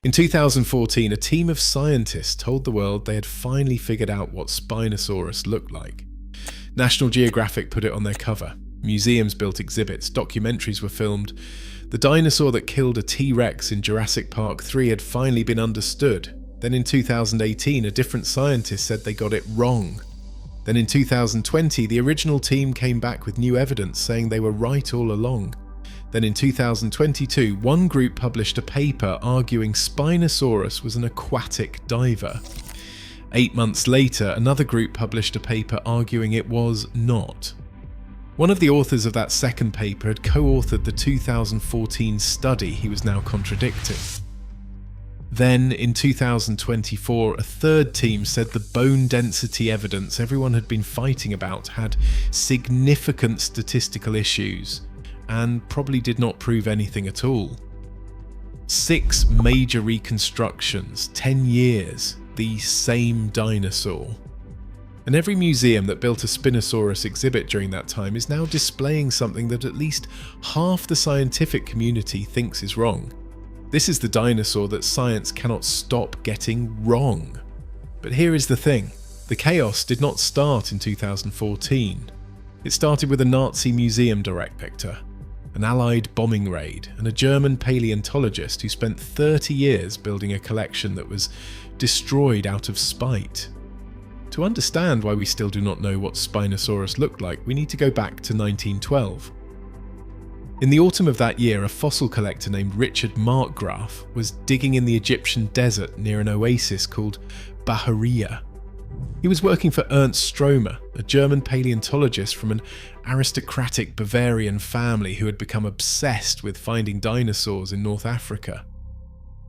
In 2014, a team of scientists told the world they had finally figured out what Spinosaurus looked like. National Geographic put it on their cover. Museums built exhibits, documentaries were filmed. The dinosaur that killed a T-Rex in Jurassic Park 3 had finally been understood. Then in 2018, a different scientist said they got it wrong. Then in 2020, the original team came back with new evidence saying they were right all along. Then in 2022, one group published a paper arguing Spinosaurus was an aquatic diver. 8 months later, another group published a paper arguing it was not. One of the authors of that second paper had co-authored the 2014 study he was now contradicting. Then, in 2024, a third team said the bone density evidence everyone had been fighting about had significant statistical issues and probably did not prove anything at all. 6 major reconstructions, 10 years, the same dinosaur. And every museum that built a Spinosaurus exhibit during that time is now displaying something that at least half the scientific community thinks is wrong. This is the dinosaur that science cannot stop getting wrong. But here is the thing. The chaos did not start in 2014. It started with a Nazi museum director, an Allied bombing raid, and a German paleontologist who spent 30 years building a collection that was destroyed out of spite. To understand why we still do not know what Spinosaurus looked like, we need to go back to 1912. In the autumn of that year, a fossil collector named Richard Markgraf was digging in the Egyptian desert near an oasis called Bahariya. He was working for Ernst Stromer, a German paleontologist from an aristocratic Bavarian family who had become obsessed with finding dinosaurs in North Africa.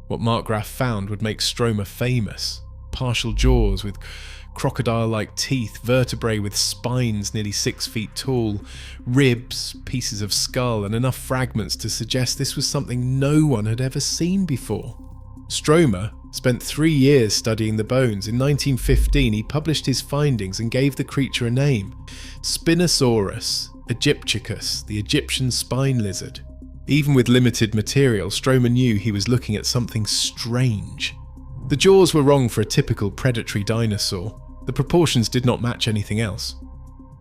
What Markgraf found would make Stromer famous: partial jaws with crocodile-like teeth, vertebrae with spines nearly 6 feet tall, ribs, pieces of skull, and enough fragments to suggest this was something no one had ever seen before. Stromer spent 3 years studying the bones. In 1915, he published his findings and gave the creature a name: Spinosaurus aegyptiacus, the Egyptian spine lizard. Even with limited material, Stromer knew he was looking at something strange. The jaws were wrong for a typical predatory dinosaur. The proportions did not match anything else.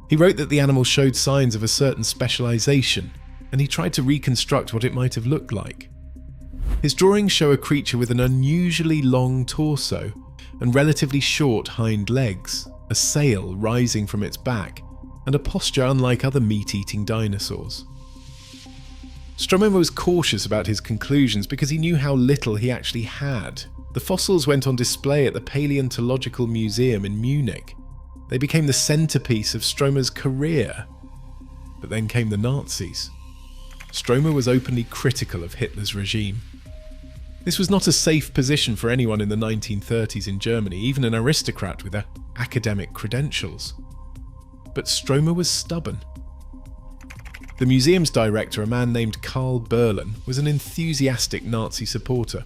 He wrote that the animal showed signs of a certain specialization, and he tried to reconstruct what it might have looked like. His drawings show a creature with an unusually long torso and relatively short hind legs, a sail rising from its back, and a posture unlike other meat-eating dinosaurs. Stromer was cautious about his conclusions because he knew how little he actually had. The fossils went on display at the Paleontological Museum in Munich. They became the centerpiece of Stromer's career. But then came the Nazis. Stromer was openly critical of Hitler's regime. This was not a safe position for anyone in the 1930s in Germany, even an aristocrat with academic credentials. But Stromer was stubborn. The museum's director, a man named Karl Berlin, was an enthusiastic Nazi supporter.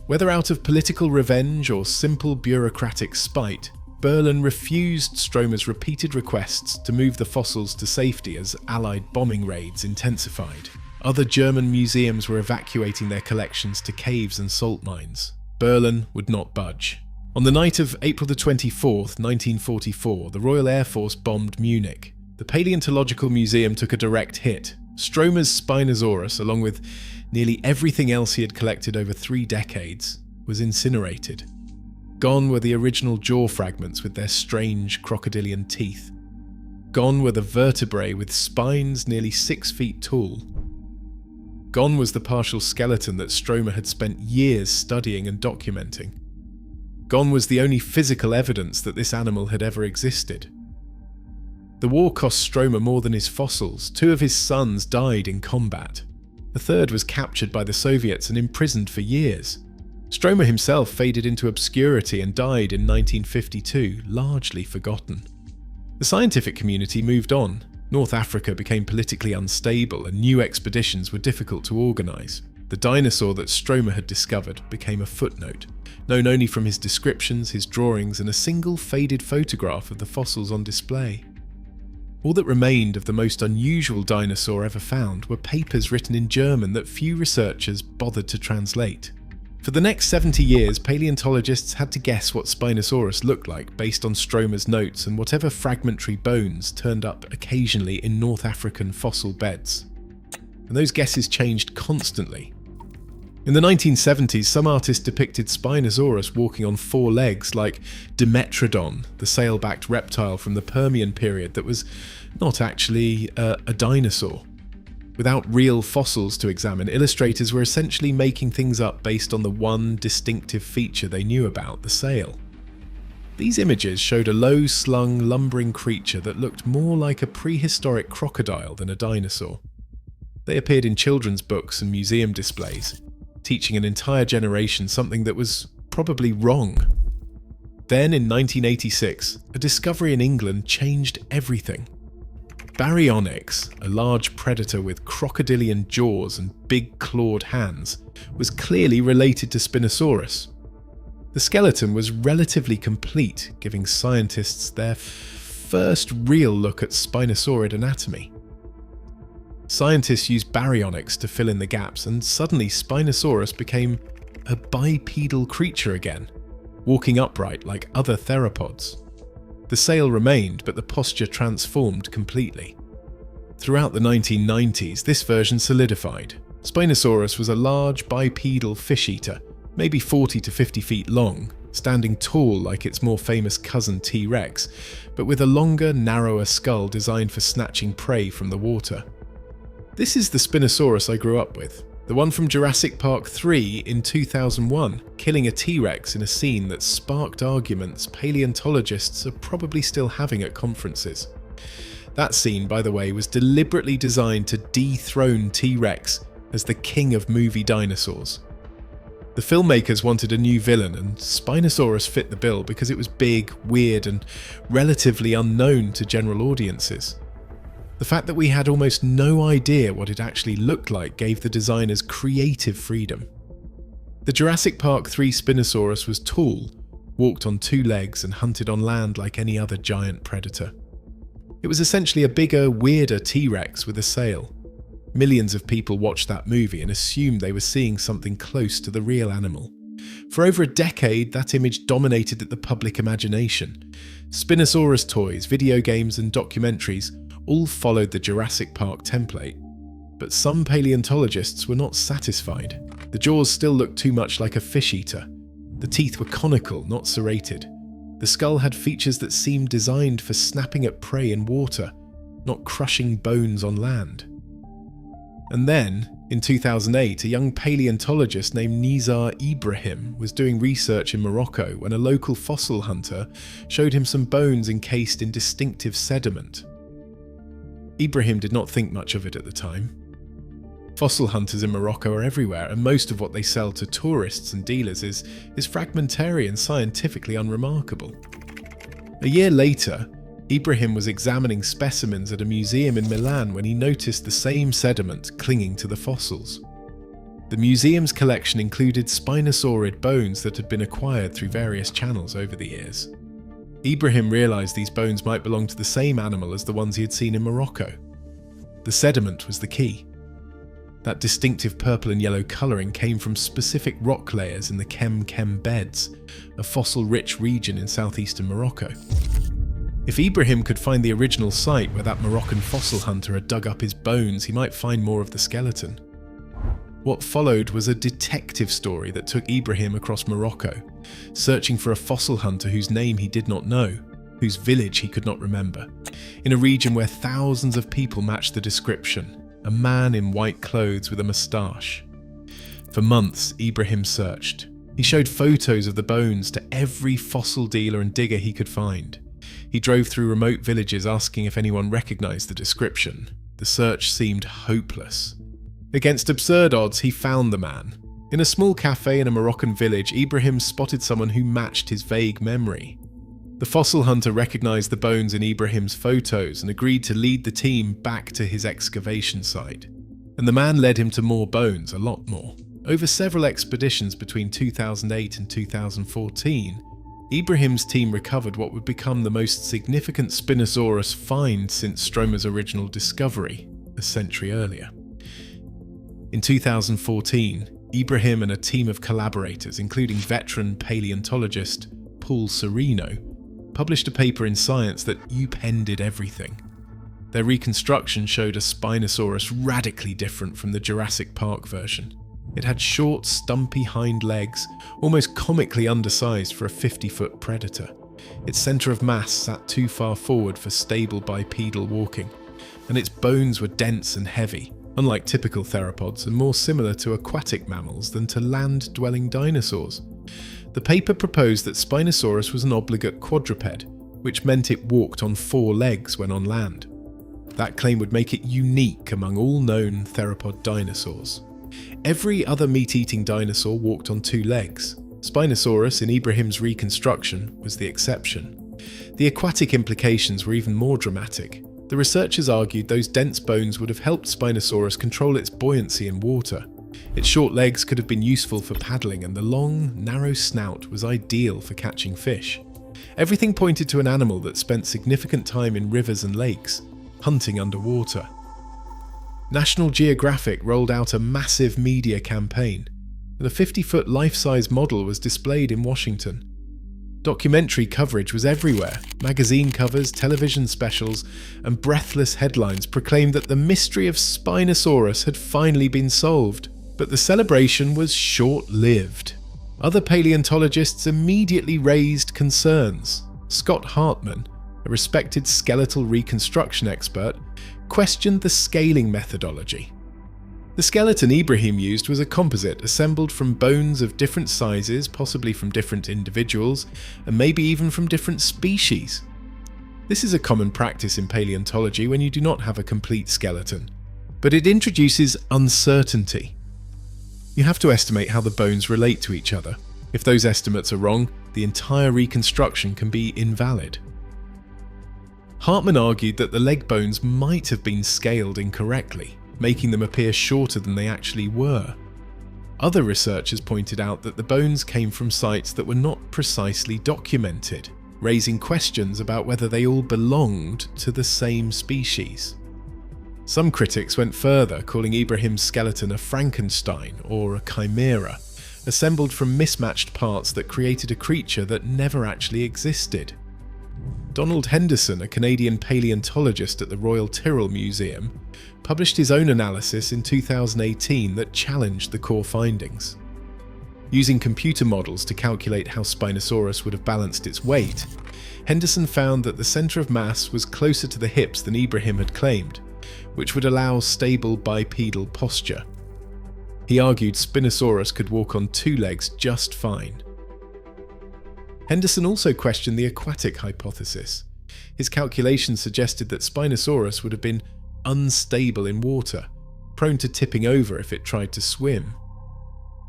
Whether out of political revenge or simple bureaucratic spite, Berlin refused Stromer's repeated requests to move the fossils to safety as Allied bombing raids intensified. Other German museums were evacuating their collections to caves and salt mines. Berlin would not budge. On the night of April 24th, 1944, the Royal Air Force bombed Munich. The Paleontological Museum took a direct hit. Stromer's Spinosaurus, along with nearly everything else he had collected over 3 decades, was incinerated. Gone were the original jaw fragments with their strange crocodilian teeth. Gone were the vertebrae with spines nearly 6 feet tall. Gone was the partial skeleton that Stromer had spent years studying and documenting. Gone was the only physical evidence that this animal had ever existed. The war cost Stromer more than his fossils. 2 of his sons died in combat. The third was captured by the Soviets and imprisoned for years. Stromer himself faded into obscurity and died in 1952, largely forgotten. The scientific community moved on. North Africa became politically unstable and new expeditions were difficult to organise. The dinosaur that Stromer had discovered became a footnote, known only from his descriptions, his drawings, and a single faded photograph of the fossils on display. All that remained of the most unusual dinosaur ever found were papers written in German that few researchers bothered to translate. For the next 70 years, paleontologists had to guess what Spinosaurus looked like based on Stromer's notes and whatever fragmentary bones turned up occasionally in North African fossil beds. And those guesses changed constantly. In the 1970s, some artists depicted Spinosaurus walking on 4 legs like Dimetrodon, the sail-backed reptile from the Permian period that was not actually a dinosaur. Without real fossils to examine, illustrators were essentially making things up based on the one distinctive feature they knew about, the sail. These images showed a low-slung, lumbering creature that looked more like a prehistoric crocodile than a dinosaur. They appeared in children's books and museum displays, teaching an entire generation something that was probably wrong. Then, in 1986, a discovery in England changed everything. Baryonyx, a large predator with crocodilian jaws and big clawed hands, was clearly related to Spinosaurus. The skeleton was relatively complete, giving scientists their first real look at Spinosaurid anatomy. Scientists used baryonyx to fill in the gaps, and suddenly Spinosaurus became a bipedal creature again, walking upright like other theropods. The sail remained, but the posture transformed completely. Throughout the 1990s, this version solidified. Spinosaurus was a large bipedal fish-eater, maybe 40 to 50 feet long, standing tall like its more famous cousin T-Rex, but with a longer, narrower skull designed for snatching prey from the water. This is the Spinosaurus I grew up with, the one from Jurassic Park 3 in 2001, killing a T-Rex in a scene that sparked arguments paleontologists are probably still having at conferences. That scene, by the way, was deliberately designed to dethrone T-Rex as the king of movie dinosaurs. The filmmakers wanted a new villain, and Spinosaurus fit the bill because it was big, weird, and relatively unknown to general audiences. The fact that we had almost no idea what it actually looked like gave the designers creative freedom. The Jurassic Park 3 Spinosaurus was tall, walked on 2 legs, and hunted on land like any other giant predator. It was essentially a bigger, weirder T-Rex with a sail. Millions of people watched that movie and assumed they were seeing something close to the real animal. For over a decade, that image dominated the public imagination. Spinosaurus toys, video games, and documentaries all followed the Jurassic Park template. But some paleontologists were not satisfied. The jaws still looked too much like a fish-eater. The teeth were conical, not serrated. The skull had features that seemed designed for snapping at prey in water, not crushing bones on land. And then, in 2008, a young paleontologist named Nizar Ibrahim was doing research in Morocco when a local fossil hunter showed him some bones encased in distinctive sediment. Ibrahim did not think much of it at the time. Fossil hunters in Morocco are everywhere, and most of what they sell to tourists and dealers is fragmentary and scientifically unremarkable. A year later, Ibrahim was examining specimens at a museum in Milan when he noticed the same sediment clinging to the fossils. The museum's collection included Spinosaurid bones that had been acquired through various channels over the years. Ibrahim realized these bones might belong to the same animal as the ones he had seen in Morocco. The sediment was the key. That distinctive purple and yellow colouring came from specific rock layers in the Kem beds, a fossil-rich region in southeastern Morocco. If Ibrahim could find the original site where that Moroccan fossil hunter had dug up his bones, he might find more of the skeleton. What followed was a detective story that took Ibrahim across Morocco, searching for a fossil hunter whose name he did not know, whose village he could not remember, in a region where thousands of people matched the description: a man in white clothes with a moustache. For months, Ibrahim searched. He showed photos of the bones to every fossil dealer and digger he could find. He drove through remote villages asking if anyone recognized the description. The search seemed hopeless. Against absurd odds, he found the man. In a small cafe in a Moroccan village, Ibrahim spotted someone who matched his vague memory. The fossil hunter recognized the bones in Ibrahim's photos and agreed to lead the team back to his excavation site. And the man led him to more bones, a lot more. Over several expeditions between 2008 and 2014, Ibrahim's team recovered what would become the most significant Spinosaurus find since Stromer's original discovery, a century earlier. In 2014, Ibrahim and a team of collaborators, including veteran paleontologist Paul Sereno, published a paper in Science that upended everything. Their reconstruction showed a Spinosaurus radically different from the Jurassic Park version. It had short, stumpy hind legs, almost comically undersized for a 50-foot predator. Its centre of mass sat too far forward for stable bipedal walking, and its bones were dense and heavy, unlike typical theropods, and more similar to aquatic mammals than to land-dwelling dinosaurs. The paper proposed that Spinosaurus was an obligate quadruped, which meant it walked on 4 legs when on land. That claim would make it unique among all known theropod dinosaurs. Every other meat-eating dinosaur walked on 2 legs. Spinosaurus, in Ibrahim's reconstruction, was the exception. The aquatic implications were even more dramatic. The researchers argued those dense bones would have helped Spinosaurus control its buoyancy in water. Its short legs could have been useful for paddling, and the long, narrow snout was ideal for catching fish. Everything pointed to an animal that spent significant time in rivers and lakes, hunting underwater. National Geographic rolled out a massive media campaign, and a 50-foot life-size model was displayed in Washington. Documentary coverage was everywhere. Magazine covers, television specials, and breathless headlines proclaimed that the mystery of Spinosaurus had finally been solved. But the celebration was short-lived. Other paleontologists immediately raised concerns. Scott Hartman, a respected skeletal reconstruction expert, questioned the scaling methodology. The skeleton Ibrahim used was a composite assembled from bones of different sizes, possibly from different individuals, and maybe even from different species. This is a common practice in paleontology when you do not have a complete skeleton, but it introduces uncertainty. You have to estimate how the bones relate to each other. If those estimates are wrong, the entire reconstruction can be invalid. Hartman argued that the leg bones might have been scaled incorrectly, making them appear shorter than they actually were. Other researchers pointed out that the bones came from sites that were not precisely documented, raising questions about whether they all belonged to the same species. Some critics went further, calling Ibrahim's skeleton a Frankenstein or a chimera, assembled from mismatched parts that created a creature that never actually existed. Donald Henderson, a Canadian paleontologist at the Royal Tyrrell Museum, published his own analysis in 2018 that challenged the core findings. Using computer models to calculate how Spinosaurus would have balanced its weight, Henderson found that the centre of mass was closer to the hips than Ibrahim had claimed, which would allow stable bipedal posture. He argued Spinosaurus could walk on 2 legs just fine. Henderson also questioned the aquatic hypothesis. His calculations suggested that Spinosaurus would have been unstable in water, prone to tipping over if it tried to swim.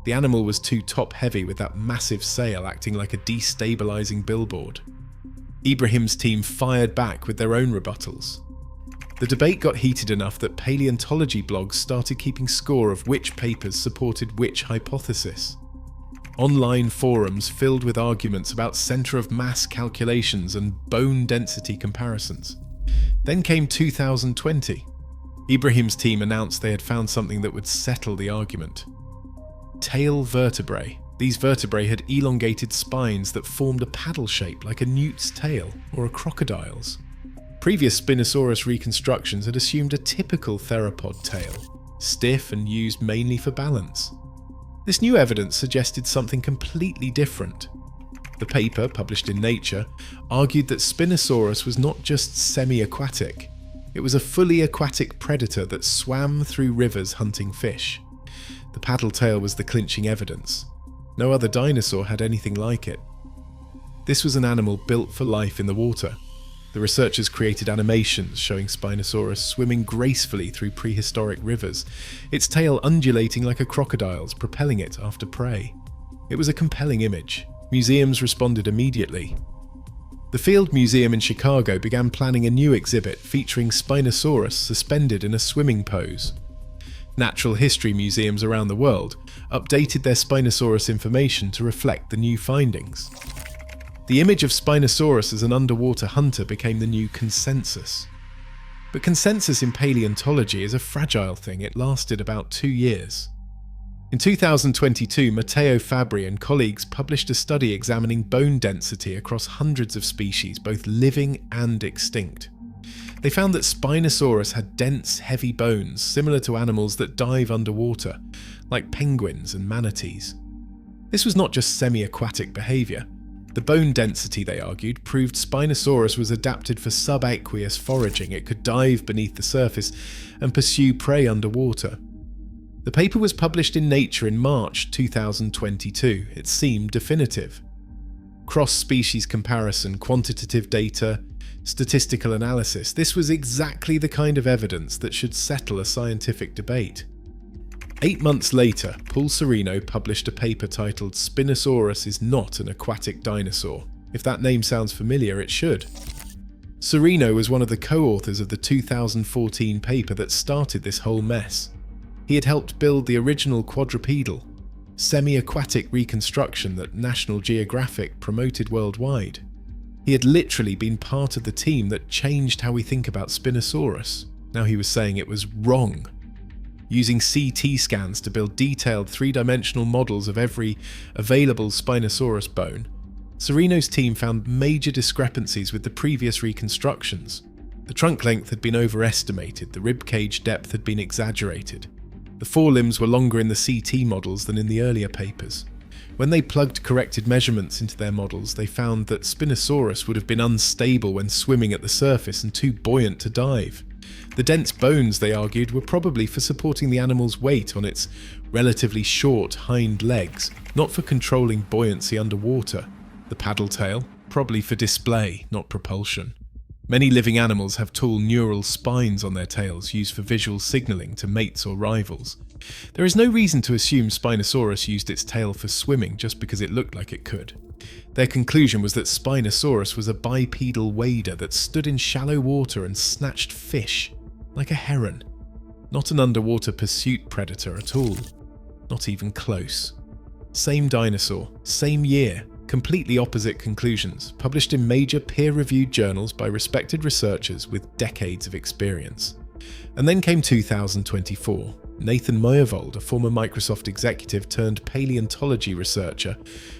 The animal was too top-heavy, with that massive sail acting like a destabilizing billboard. Ibrahim's team fired back with their own rebuttals. The debate got heated enough that paleontology blogs started keeping score of which papers supported which hypothesis. Online forums filled with arguments about centre of mass calculations and bone density comparisons. Then came 2020. Ibrahim's team announced they had found something that would settle the argument. Tail vertebrae. These vertebrae had elongated spines that formed a paddle shape like a newt's tail or a crocodile's. Previous Spinosaurus reconstructions had assumed a typical theropod tail, stiff and used mainly for balance. This new evidence suggested something completely different. The paper, published in Nature, argued that Spinosaurus was not just semi-aquatic. It was a fully aquatic predator that swam through rivers hunting fish. The paddle tail was the clinching evidence. No other dinosaur had anything like it. This was an animal built for life in the water. The researchers created animations showing Spinosaurus swimming gracefully through prehistoric rivers, its tail undulating like a crocodile's, propelling it after prey. It was a compelling image. Museums responded immediately. The Field Museum in Chicago began planning a new exhibit featuring Spinosaurus suspended in a swimming pose. Natural history museums around the world updated their Spinosaurus information to reflect the new findings. The image of Spinosaurus as an underwater hunter became the new consensus. But consensus in paleontology is a fragile thing. It lasted about 2 years. In 2022, Matteo Fabbri and colleagues published a study examining bone density across hundreds of species, both living and extinct. They found that Spinosaurus had dense, heavy bones similar to animals that dive underwater, like penguins and manatees. This was not just semi-aquatic behaviour. The bone density, they argued, proved Spinosaurus was adapted for subaqueous foraging. It could dive beneath the surface and pursue prey underwater. The paper was published in Nature in March 2022. It seemed definitive. Cross-species comparison, quantitative data, statistical analysis. This was exactly the kind of evidence that should settle a scientific debate. 8 months later, Paul Sereno published a paper titled "Spinosaurus is not an aquatic dinosaur." If that name sounds familiar, it should. Sereno was one of the co-authors of the 2014 paper that started this whole mess. He had helped build the original quadrupedal, semi-aquatic reconstruction that National Geographic promoted worldwide. He had literally been part of the team that changed how we think about Spinosaurus. Now he was saying it was wrong. Using CT scans to build detailed three-dimensional models of every available Spinosaurus bone, Sereno's team found major discrepancies with the previous reconstructions. The trunk length had been overestimated, the ribcage depth had been exaggerated. The forelimbs were longer in the CT models than in the earlier papers. When they plugged corrected measurements into their models, they found that Spinosaurus would have been unstable when swimming at the surface and too buoyant to dive. The dense bones, they argued, were probably for supporting the animal's weight on its relatively short hind legs, not for controlling buoyancy underwater. The paddle tail, probably for display, not propulsion. Many living animals have tall neural spines on their tails used for visual signalling to mates or rivals. There is no reason to assume Spinosaurus used its tail for swimming just because it looked like it could. Their conclusion was that Spinosaurus was a bipedal wader that stood in shallow water and snatched fish, like a heron. Not an underwater pursuit predator at all. Not even close. Same dinosaur, same year, completely opposite conclusions, published in major peer-reviewed journals by respected researchers with decades of experience. And then came 2024. Nathan Myhrvold, a former Microsoft executive turned paleontology researcher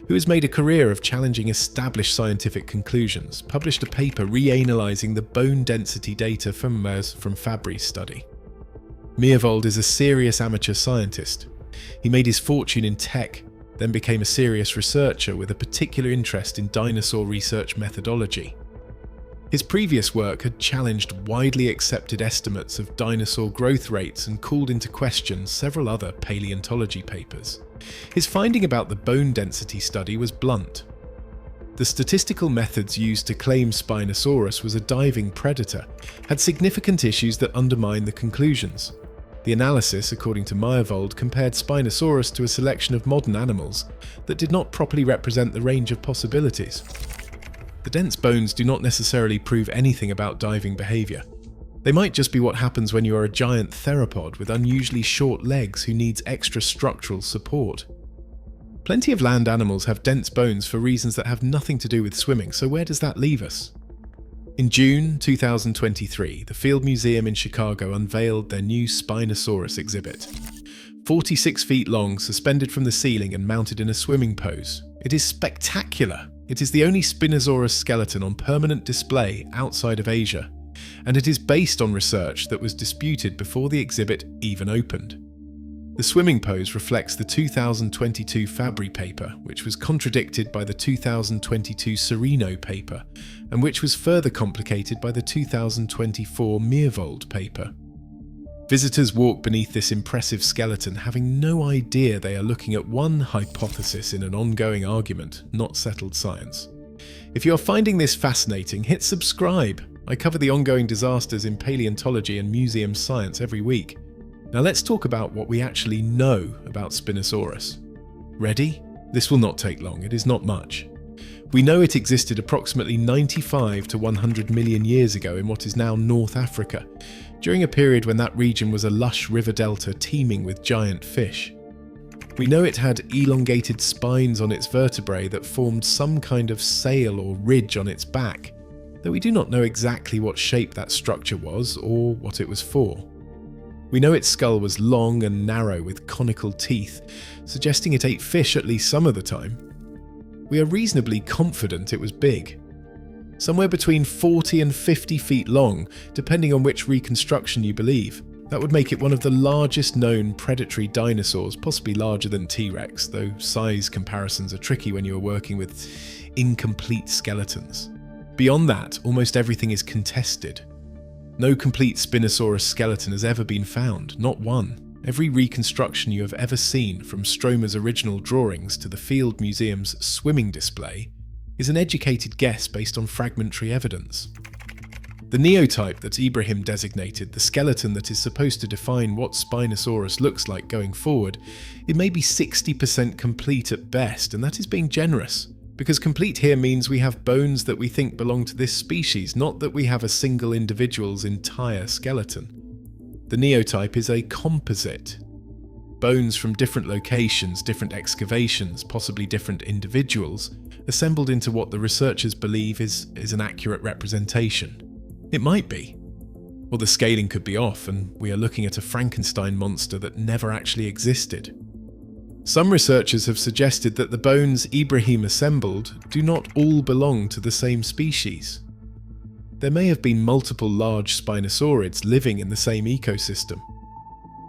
who has made a career of challenging established scientific conclusions, published a paper reanalyzing the bone density data from Fabbri's study. Myhrvold is a serious amateur scientist. He made his fortune in tech, then became a serious researcher with a particular interest in dinosaur research methodology. His previous work had challenged widely accepted estimates of dinosaur growth rates and called into question several other paleontology papers. His finding about the bone density study was blunt. The statistical methods used to claim Spinosaurus was a diving predator had significant issues that undermine the conclusions. The analysis, according to Myhrvold, compared Spinosaurus to a selection of modern animals that did not properly represent the range of possibilities. The dense bones do not necessarily prove anything about diving behaviour. They might just be what happens when you are a giant theropod with unusually short legs who needs extra structural support. Plenty of land animals have dense bones for reasons that have nothing to do with swimming, so where does that leave us? In June 2023, the Field Museum in Chicago unveiled their new Spinosaurus exhibit. 46 feet long, suspended from the ceiling and mounted in a swimming pose. It is spectacular. It is the only Spinosaurus skeleton on permanent display outside of Asia, and it is based on research that was disputed before the exhibit even opened. The swimming pose reflects the 2022 Fabbri paper, which was contradicted by the 2022 Sereno paper, and which was further complicated by the 2024 Myhrvold paper. Visitors walk beneath this impressive skeleton having no idea they are looking at one hypothesis in an ongoing argument, not settled science. If you are finding this fascinating, hit subscribe. I cover the ongoing disasters in paleontology and museum science every week. Now let's talk about what we actually know about Spinosaurus. Ready? This will not take long, it is not much. We know it existed approximately 95 to 100 million years ago in what is now North Africa, during a period when that region was a lush river delta teeming with giant fish. We know it had elongated spines on its vertebrae that formed some kind of sail or ridge on its back, though we do not know exactly what shape that structure was or what it was for. We know its skull was long and narrow with conical teeth, suggesting it ate fish at least some of the time. We are reasonably confident it was big. Somewhere between 40 and 50 feet long, depending on which reconstruction you believe. That would make it one of the largest known predatory dinosaurs, possibly larger than T-Rex, though size comparisons are tricky when you are working with incomplete skeletons. Beyond that, almost everything is contested. No complete Spinosaurus skeleton has ever been found, not one. Every reconstruction you have ever seen, from Stromer's original drawings to the Field Museum's swimming display, is an educated guess based on fragmentary evidence. The neotype that Ibrahim designated, the skeleton that is supposed to define what Spinosaurus looks like going forward, it may be 60% complete at best, and that is being generous. Because complete here means we have bones that we think belong to this species, not that we have a single individual's entire skeleton. The neotype is a composite. Bones from different locations, different excavations, possibly different individuals, assembled into what the researchers believe is an accurate representation. It might be. Or the scaling could be off, and we are looking at a Frankenstein monster that never actually existed. Some researchers have suggested that the bones Ibrahim assembled do not all belong to the same species. There may have been multiple large spinosaurids living in the same ecosystem.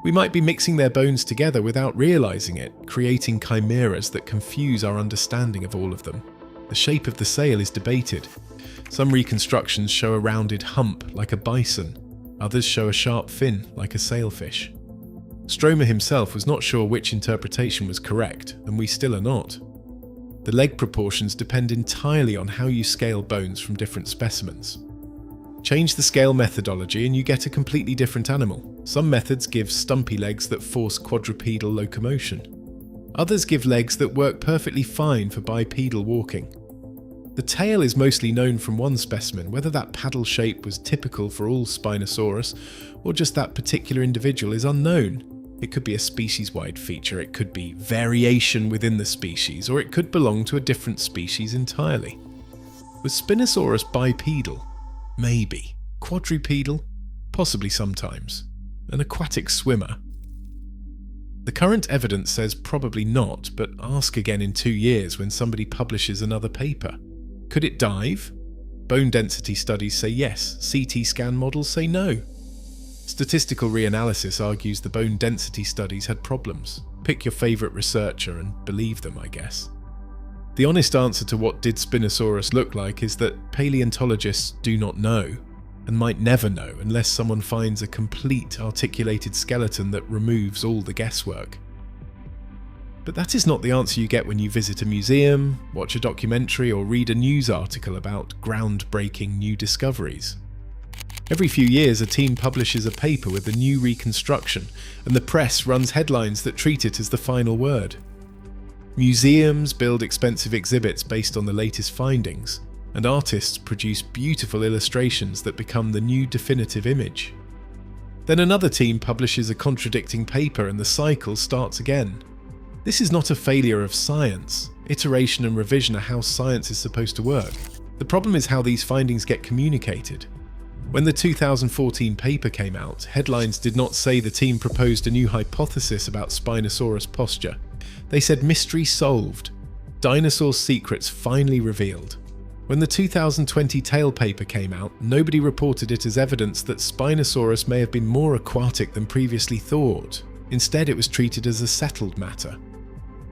We might be mixing their bones together without realizing it, creating chimeras that confuse our understanding of all of them. The shape of the sail is debated. Some reconstructions show a rounded hump like a bison, others show a sharp fin like a sailfish. Stromer himself was not sure which interpretation was correct, and we still are not. The leg proportions depend entirely on how you scale bones from different specimens. Change the scale methodology and you get a completely different animal. Some methods give stumpy legs that force quadrupedal locomotion. Others give legs that work perfectly fine for bipedal walking. The tail is mostly known from one specimen. Whether that paddle shape was typical for all Spinosaurus or just that particular individual is unknown. It could be a species-wide feature, it could be variation within the species, or it could belong to a different species entirely. Was Spinosaurus bipedal? Maybe. Quadrupedal? Possibly sometimes. An aquatic swimmer? The current evidence says probably not, but ask again in 2 years when somebody publishes another paper. Could it dive? Bone density studies say yes, CT scan models say no. Statistical reanalysis argues the bone density studies had problems. Pick your favourite researcher and believe them, I guess. The honest answer to what did Spinosaurus look like is that paleontologists do not know, and might never know unless someone finds a complete articulated skeleton that removes all the guesswork. But that is not the answer you get when you visit a museum, watch a documentary, or read a news article about groundbreaking new discoveries. Every few years, a team publishes a paper with a new reconstruction, and the press runs headlines that treat it as the final word. Museums build expensive exhibits based on the latest findings, and artists produce beautiful illustrations that become the new definitive image. Then another team publishes a contradicting paper and the cycle starts again. This is not a failure of science. Iteration and revision are how science is supposed to work. The problem is how these findings get communicated. When the 2014 paper came out, headlines did not say the team proposed a new hypothesis about Spinosaurus posture. They said mystery solved. Dinosaur secrets finally revealed. When the 2020 tail paper came out, nobody reported it as evidence that Spinosaurus may have been more aquatic than previously thought. Instead, it was treated as a settled matter.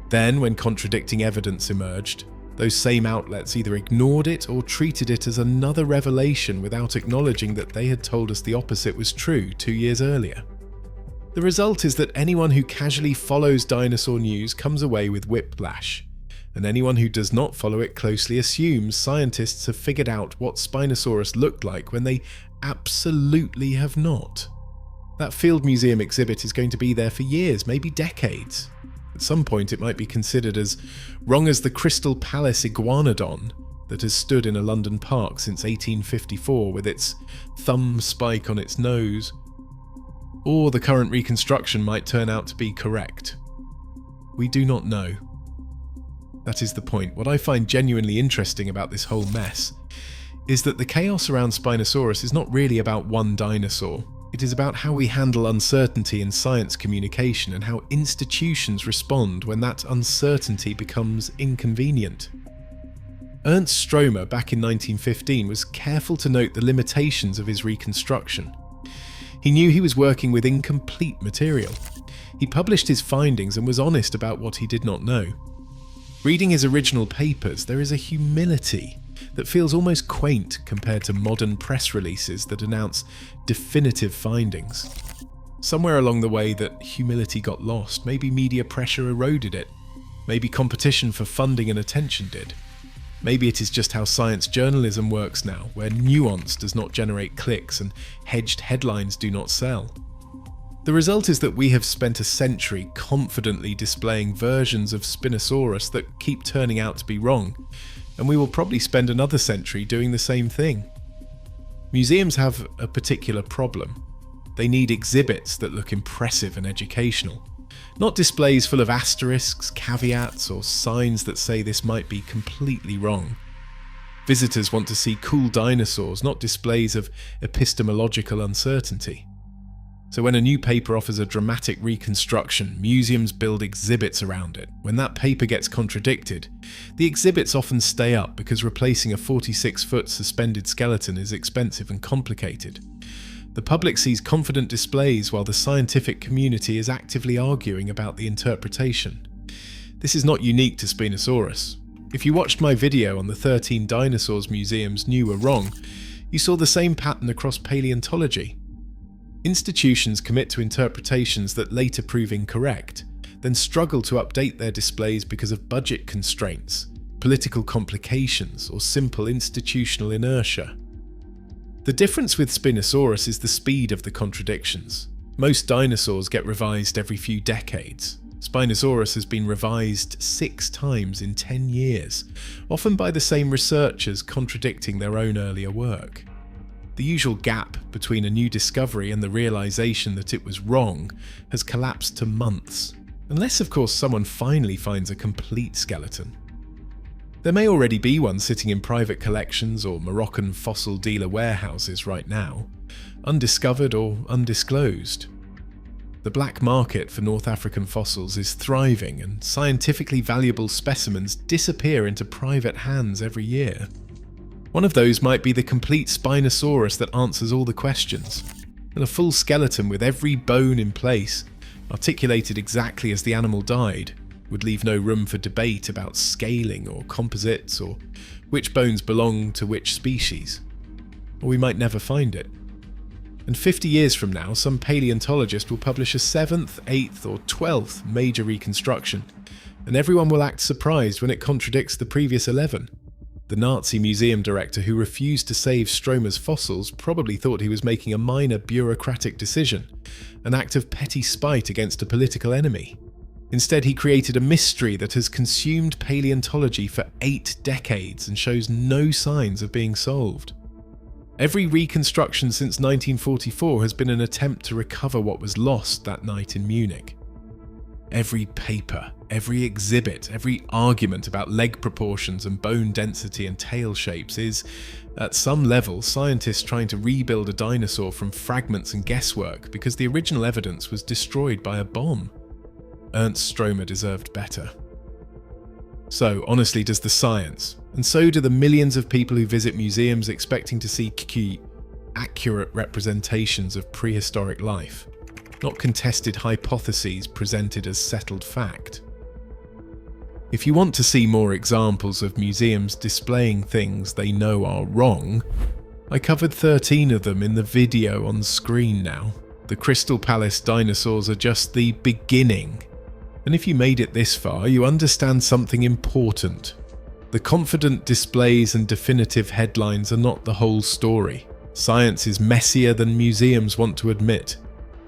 Then, when contradicting evidence emerged, those same outlets either ignored it or treated it as another revelation without acknowledging that they had told us the opposite was true 2 years earlier. The result is that anyone who casually follows dinosaur news comes away with whiplash, and anyone who does not follow it closely assumes scientists have figured out what Spinosaurus looked like when they absolutely have not. That Field Museum exhibit is going to be there for years, maybe decades. At some point it might be considered as wrong as the Crystal Palace iguanodon that has stood in a London park since 1854 with its thumb spike on its nose. Or the current reconstruction might turn out to be correct. We do not know. That is the point. What I find genuinely interesting about this whole mess is that the chaos around Spinosaurus is not really about one dinosaur. It is about how we handle uncertainty in science communication and how institutions respond when that uncertainty becomes inconvenient. Ernst Stromer, back in 1915, was careful to note the limitations of his reconstruction. He knew he was working with incomplete material. He published his findings and was honest about what he did not know. Reading his original papers, there is a humility that feels almost quaint compared to modern press releases that announce definitive findings. Somewhere along the way that humility got lost. Maybe media pressure eroded it. Maybe competition for funding and attention did. Maybe it is just how science journalism works now, where nuance does not generate clicks and hedged headlines do not sell. The result is that we have spent a century confidently displaying versions of Spinosaurus that keep turning out to be wrong, and we will probably spend another century doing the same thing. Museums have a particular problem. They need exhibits that look impressive and educational, not displays full of asterisks, caveats, or signs that say this might be completely wrong. Visitors want to see cool dinosaurs, not displays of epistemological uncertainty. So when a new paper offers a dramatic reconstruction, museums build exhibits around it. When that paper gets contradicted, the exhibits often stay up because replacing a 46-foot suspended skeleton is expensive and complicated. The public sees confident displays while the scientific community is actively arguing about the interpretation. This is not unique to Spinosaurus. If you watched my video on the 13 dinosaurs museums knew were wrong, you saw the same pattern across paleontology. Institutions commit to interpretations that later prove incorrect, then struggle to update their displays because of budget constraints, political complications, or simple institutional inertia. The difference with Spinosaurus is the speed of the contradictions. Most dinosaurs get revised every few decades. Spinosaurus has been revised 6 times in 10 years, often by the same researchers contradicting their own earlier work. The usual gap between a new discovery and the realization that it was wrong has collapsed to months, unless of course someone finally finds a complete skeleton. There may already be one sitting in private collections or Moroccan fossil dealer warehouses right now, undiscovered or undisclosed. The black market for North African fossils is thriving, and scientifically valuable specimens disappear into private hands every year. One of those might be the complete Spinosaurus that answers all the questions, and a full skeleton with every bone in place, articulated exactly as the animal died, would leave no room for debate about scaling or composites or which bones belong to which species. Or we might never find it. And 50 years from now, some paleontologist will publish a 7th, 8th or 12th major reconstruction, and everyone will act surprised when it contradicts the previous 11. The Nazi museum director who refused to save Stromer's fossils probably thought he was making a minor bureaucratic decision, an act of petty spite against a political enemy. Instead, he created a mystery that has consumed paleontology for 8 decades and shows no signs of being solved. Every reconstruction since 1944 has been an attempt to recover what was lost that night in Munich. Every paper, every exhibit, every argument about leg proportions and bone density and tail shapes is, at some level, scientists trying to rebuild a dinosaur from fragments and guesswork because the original evidence was destroyed by a bomb. Ernst Stromer deserved better. So, honestly, does the science, and so do the millions of people who visit museums expecting to see accurate representations of prehistoric life, not contested hypotheses presented as settled fact. If you want to see more examples of museums displaying things they know are wrong, I covered 13 of them in the video on screen now. The Crystal Palace dinosaurs are just the beginning. And if you made it this far, you understand something important. The confident displays and definitive headlines are not the whole story. Science is messier than museums want to admit.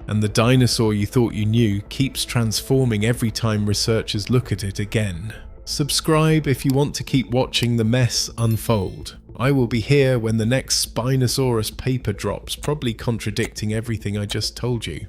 And the dinosaur you thought you knew keeps transforming every time researchers look at it again. Subscribe if you want to keep watching the mess unfold. I will be here when the next Spinosaurus paper drops, probably contradicting everything I just told you.